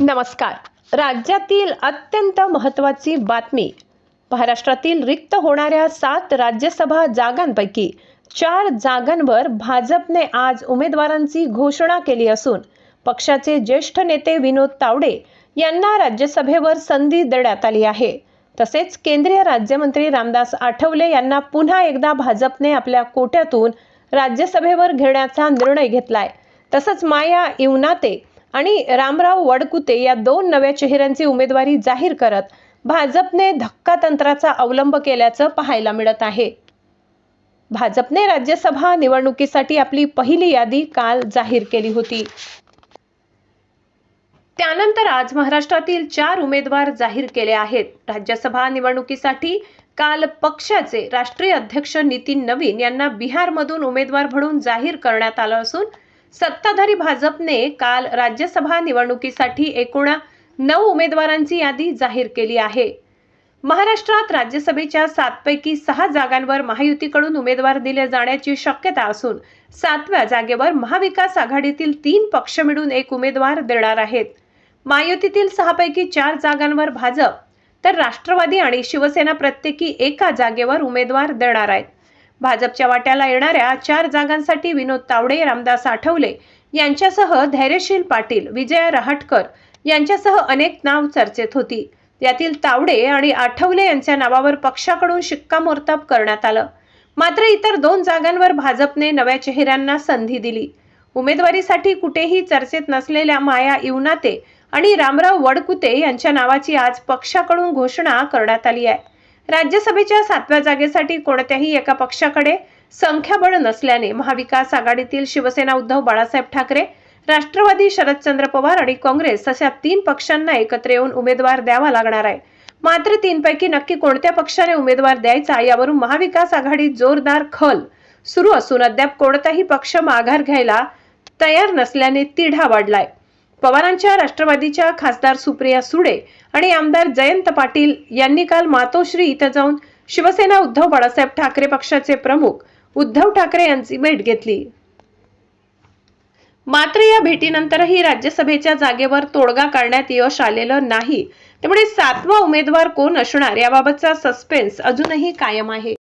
नमस्कार. राज्यातील अत्यंत महत्त्वाची बातमी. महाराष्ट्रातील रिक्त होणाऱ्या 7 राज्यसभा जागांपैकी 4 जागांवर भाजपने आज उमेदवारांची घोषणा केली असून पक्षाचे ज्येष्ठ नेते विनोद तावडे यांना राज्यसभेवर संधी देण्यात आली आहे. तसेच केंद्रीय राज्यमंत्री रामदास आठवले यांना पुन्हा एकदा भाजपने आपल्या कोट्यातून राज्यसभेवर घेण्याचा निर्णय घेतलाय. तसंच माया इवनाते आणि रामराव वडकुते या 2 नव्या चेहऱ्यांची उमेदवारी जाहीर करत भाजपने धक्कातंत्राचा अवलंब केल्याचं पाहायला मिळत आहे. भाजपने राज्यसभा निवडणुकीसाठी आपली पहिली यादी काल जाहीर केली होती. त्यानंतर आज महाराष्ट्रातील 4 उमेदवार जाहीर केले आहेत. राज्यसभा निवडणुकीसाठी काल पक्षाचे राष्ट्रीय अध्यक्ष नितीन नवीन यांना बिहारमधून उमेदवार म्हणून जाहीर करण्यात आलं असून सत्ताधारी भाजपने काल राज्यसभा निवडणुकीसाठी एकूण 9 उमेदवारांची यादी जाहीर केली आहे. महाराष्ट्रात राज्यसभेच्या 7 पैकी 6 जागांवर महायुतीकडून उमेदवार दिले जाण्याची शक्यता असून 7व्या जागेवर महाविकास आघाडीतील 3 पक्ष मिळून एक उमेदवार देणार आहेत. महायुतीतील 6 पैकी 4 जागांवर भाजप तर राष्ट्रवादी आणि शिवसेना प्रत्येकी एका जागेवर उमेदवार देणार आहेत. भाजपच्या वाट्याला येणाऱ्या 4 जागांसाठी विनोद तावडे, रामदास आठवले यांच्यासह धैर्यशील पाटील, विजया रहाटकर यांच्यासह अनेक नाव चर्चेत होती. यातील तावडे आणि आठवले यांच्या नावावर पक्षाकडून शिक्कामोर्तब करण्यात आलं. मात्र इतर 2 जागांवर भाजपने नव्या चेहऱ्यांना संधी दिली. उमेदवारीसाठी कुठेही चर्चेत नसलेल्या माया इवनाते आणि रामराव वडकुते यांच्या नावाची आज पक्षाकडून घोषणा करण्यात आली आहे. राज्यसभेच्या 7व्या जागेसाठी कोणत्याही एका पक्षाकडे संख्याबळ नसल्याने महाविकास आघाडीतील शिवसेना उद्धव बाळासाहेब ठाकरे, राष्ट्रवादी शरदचंद्र पवार आणि काँग्रेस अशा 3 पक्षांना एकत्र येऊन उमेदवार द्यावा लागणार आहे. मात्र 3 पैकी नक्की कोणत्या पक्षाने उमेदवार द्यायचा यावरून महाविकास आघाडीत जोरदार खल सुरू असून अद्याप कोणताही पक्ष माघार घ्यायला तयार नसल्याने तिढा वाढलाय. पवारांच्या राष्ट्रवादीच्या खासदार सुप्रिया सुळे आणि आमदार जयंत पाटील यांनी काल मातोश्री इथं जाऊन शिवसेना उद्धव बाळासाहेब ठाकरे पक्षाचे प्रमुख उद्धव ठाकरे यांची भेट घेतली. मात्र या भेटीनंतरही राज्यसभेच्या जागेवर तोडगा काढण्यात यश आलेलं नाही. त्यामुळे 7वा उमेदवार कोण असणार याबाबतचा सस्पेन्स अजूनही कायम आहे.